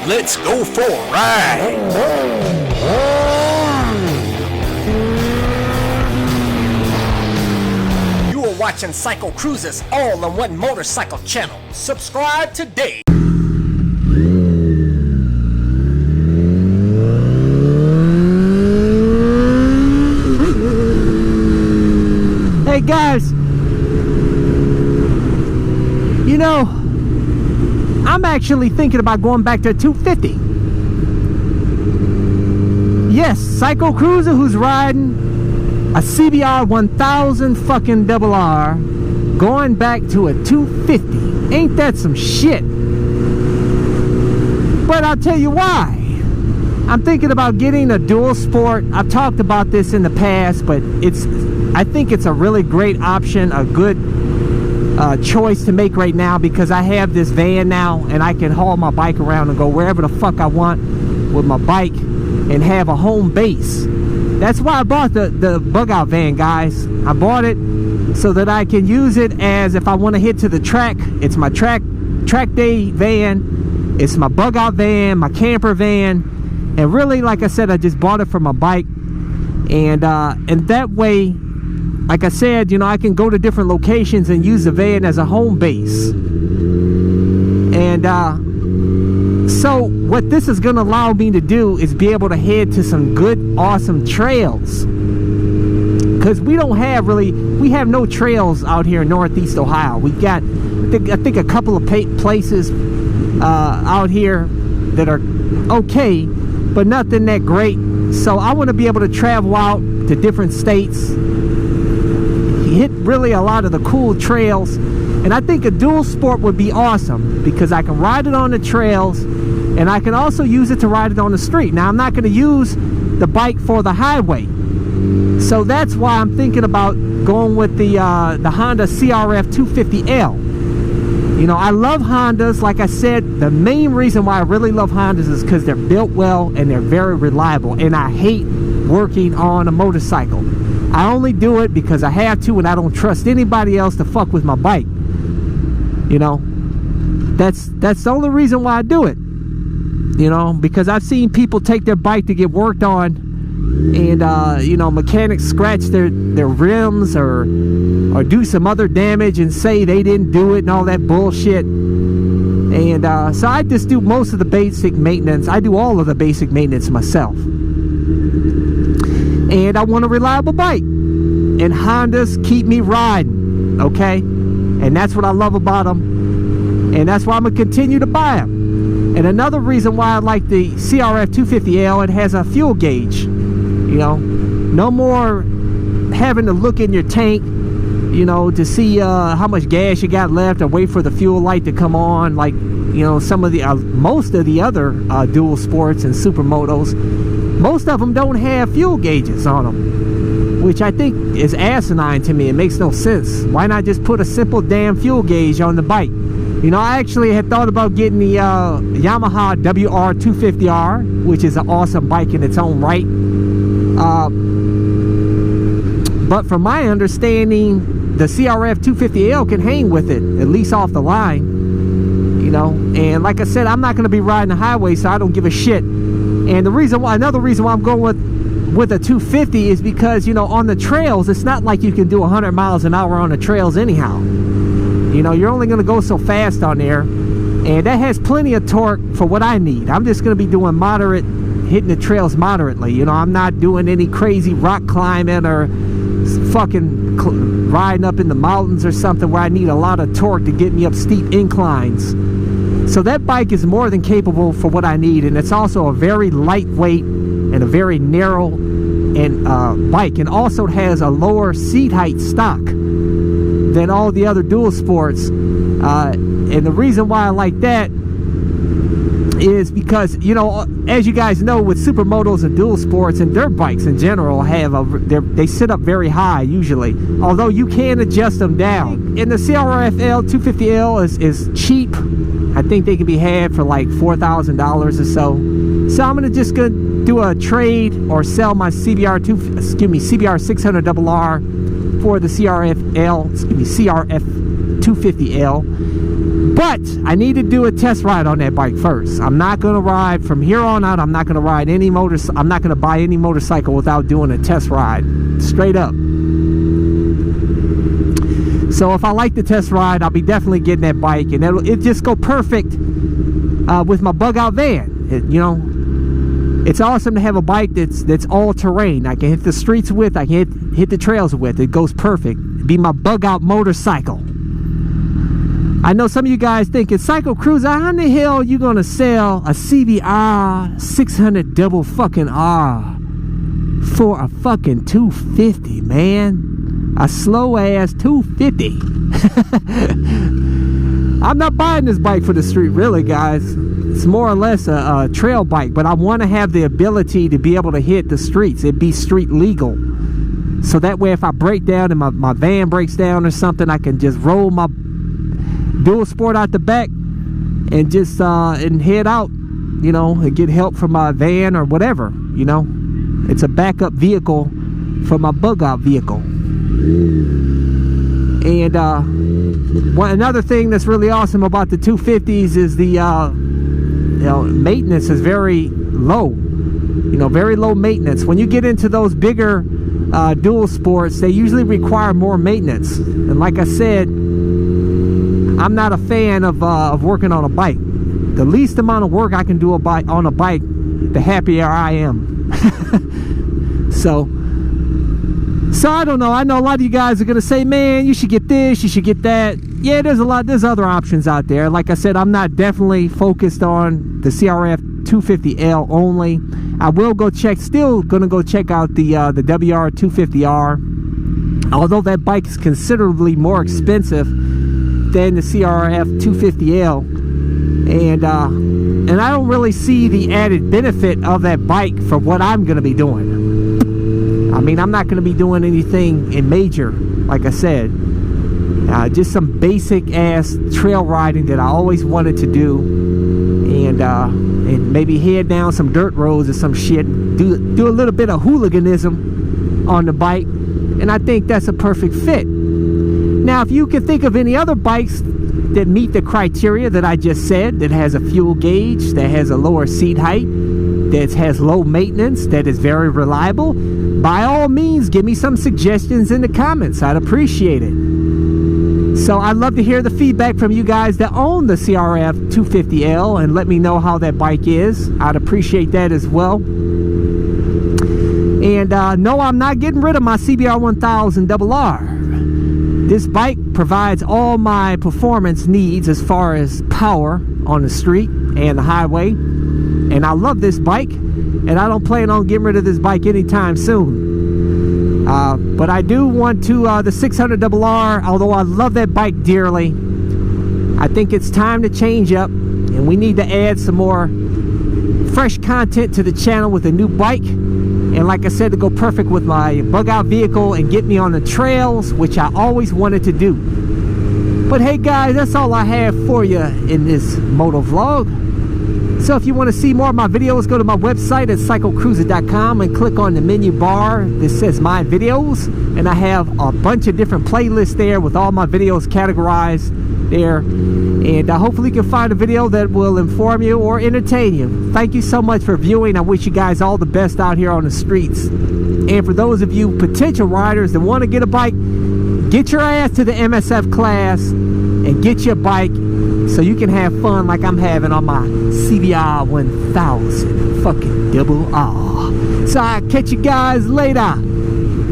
Let's go for a ride. You are watching CycleCruza's all-in-one motorcycle channel. Subscribe today. Hey guys, you know, I'm actually thinking about going back to a 250. Yes, CycleCruza, who's riding a CBR 1000 fucking double R, going back to a 250. Ain't that some shit? But I'll tell you why. I'm thinking about getting a dual sport. I've talked about this in the past, but I think it's a really great option, a good choice to make right now, because I have this van now and I can haul my bike around and go wherever the fuck I want with my bike and have a home base. That's why I bought the bug out van, guys. I bought it so that I can use it as if I want to hit to the track. It's my track day van. It's my bug out van, my camper van. And really, like I said, I just bought it for my bike. And that way, like I said, you know, I can go to different locations and use the van as a home base. And so what this is going to allow me to do is be able to head to some good, awesome trails. Because we don't have we have no trails out here in Northeast Ohio. We got, I think a couple of places out here that are okay, but nothing that great. So I want to be able to travel out to different states, hit really a lot of the cool trails. And I think a dual sport would be awesome because I can ride it on the trails and I can also use it to ride it on the street. Now, I'm not going to use the bike for the highway, so that's why I'm thinking about going with the Honda CRF 250L. You know, I love Hondas. Like I said, the main reason why I really love Hondas is because they're built well and they're very reliable. And I hate working on a motorcycle. I only do it because I have to, and I don't trust anybody else to fuck with my bike. You know, that's the only reason why I do it. You know, because I've seen people take their bike to get worked on, and you know, mechanics scratch their rims or do some other damage and say they didn't do it and all that bullshit. And so I just do most of the basic maintenance. I do all of the basic maintenance myself. And I want a reliable bike, and Hondas keep me riding, okay? And that's what I love about them, and that's why I'm gonna continue to buy them. And another reason why I like the CRF 250L, it has a fuel gauge. You know, no more having to look in your tank, you know, to see how much gas you got left, or wait for the fuel light to come on, like, you know, some of the most of the other dual sports and supermotos. Most of them don't have fuel gauges on them, which I think is asinine to me. It makes no sense. Why not just put a simple damn fuel gauge on the bike? You know, I actually had thought about getting the Yamaha WR250R, which is an awesome bike in its own right. But from my understanding, the CRF 250L can hang with it, at least off the line. You know, and like I said, I'm not going to be riding the highway, so I don't give a shit. And the reason why, another reason why I'm going with a 250 is because, you know, on the trails, it's not like you can do 100 miles an hour on the trails anyhow. You know, you're only going to go so fast on there, and that has plenty of torque for what I need. I'm just going to be doing moderate, hitting the trails moderately. You know, I'm not doing any crazy rock climbing or fucking riding up in the mountains or something where I need a lot of torque to get me up steep inclines. So that bike is more than capable for what I need, and it's also a very lightweight and a very narrow bike, and also has a lower seat height stock than all the other dual sports. And the reason why I like that is because, you know, as you guys know, with supermotos and dual sports and dirt bikes in general, they sit up very high usually, although you can adjust them down. And the CRF 250L is cheap. I think they can be had for like $4,000 or so. So I'm gonna do a trade or sell my CBR 600 RR for the CRF 250L. But I need to do a test ride on that bike first. I'm not going to ride from here on out. I'm not going to ride any I'm not going to buy any motorcycle without doing a test ride. Straight up. So if I like the test ride, I'll be definitely getting that bike, and it'll just go perfect with my bug out van. You know, it's awesome to have a bike that's all terrain. I can hit the streets with, I can hit the trails with. It goes perfect. It'd be my bug out motorcycle. I know some of you guys thinking, CycleCruza, how in the hell are you gonna sell a CBR 600 double fucking R for a fucking 250, man? A slow ass 250. I'm not buying this bike for the street, really, guys. It's more or less a trail bike, but I want to have the ability to be able to hit the streets. It'd be street legal. So that way, if I break down and my van breaks down or something, I can just roll my dual sport out the back and just and head out, you know, and get help from my van or whatever, you know. It's a backup vehicle for my bug out vehicle. And another thing that's really awesome about the 250s is the you know, maintenance is very low. You know, very low maintenance. When you get into those bigger dual sports, they usually require more maintenance. And like I said, I'm not a fan of working on a bike. The least amount of work I can do on a bike, the happier I am. So I don't know. I know a lot of you guys are gonna say, man, you should get this, you should get that. Yeah, there's other options out there. Like I said, I'm not definitely focused on the CRF 250L only. I will still gonna go check out the WR 250R. Although that bike is considerably more expensive than the CRF 250L, and I don't really see the added benefit of that bike for what I'm gonna be doing. I mean, I'm not going to be doing anything in major, like I said. Just some basic ass trail riding that I always wanted to do, and maybe head down some dirt roads or some shit. Do a little bit of hooliganism on the bike, and I think that's a perfect fit. Now, if you can think of any other bikes that meet the criteria that I just said, that has a fuel gauge, that has a lower seat height, that has low maintenance, that is very reliable, by all means, give me some suggestions in the comments. I'd appreciate it. So I'd love to hear the feedback from you guys that own the CRF 250L and let me know how that bike is. I'd appreciate that as well. And no, I'm not getting rid of my CBR 1000 RR. This bike provides all my performance needs as far as power on the street and the highway. And I love this bike, and I don't plan on getting rid of this bike anytime soon. But I do want to, the 600 RR, although I love that bike dearly, I think it's time to change up, and we need to add some more fresh content to the channel with a new bike. And like I said, to go perfect with my bug out vehicle and get me on the trails, which I always wanted to do. But hey guys, that's all I have for you in this MotoVlog. So if you want to see more of my videos, go to my website at CycleCruza.com and click on the menu bar that says My Videos. And I have a bunch of different playlists there with all my videos categorized there. And hopefully you can find a video that will inform you or entertain you. Thank you so much for viewing. I wish you guys all the best out here on the streets. And for those of you potential riders that want to get a bike, get your ass to the MSF class and get your bike, so you can have fun like I'm having on my CBR 1000 fucking double R. So I'll catch you guys later.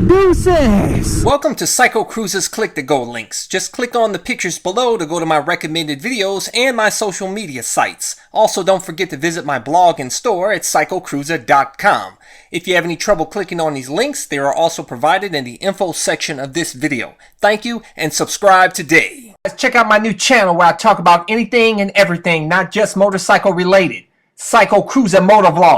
Deuces! Welcome to CycleCruza's Click to Go links. Just click on the pictures below to go to my recommended videos and my social media sites. Also, don't forget to visit my blog and store at CycleCruza.com. If you have any trouble clicking on these links, they are also provided in the info section of this video. Thank you, and subscribe today. Check out my new channel where I talk about anything and everything, not just motorcycle related. CycleCruza MotoVlog.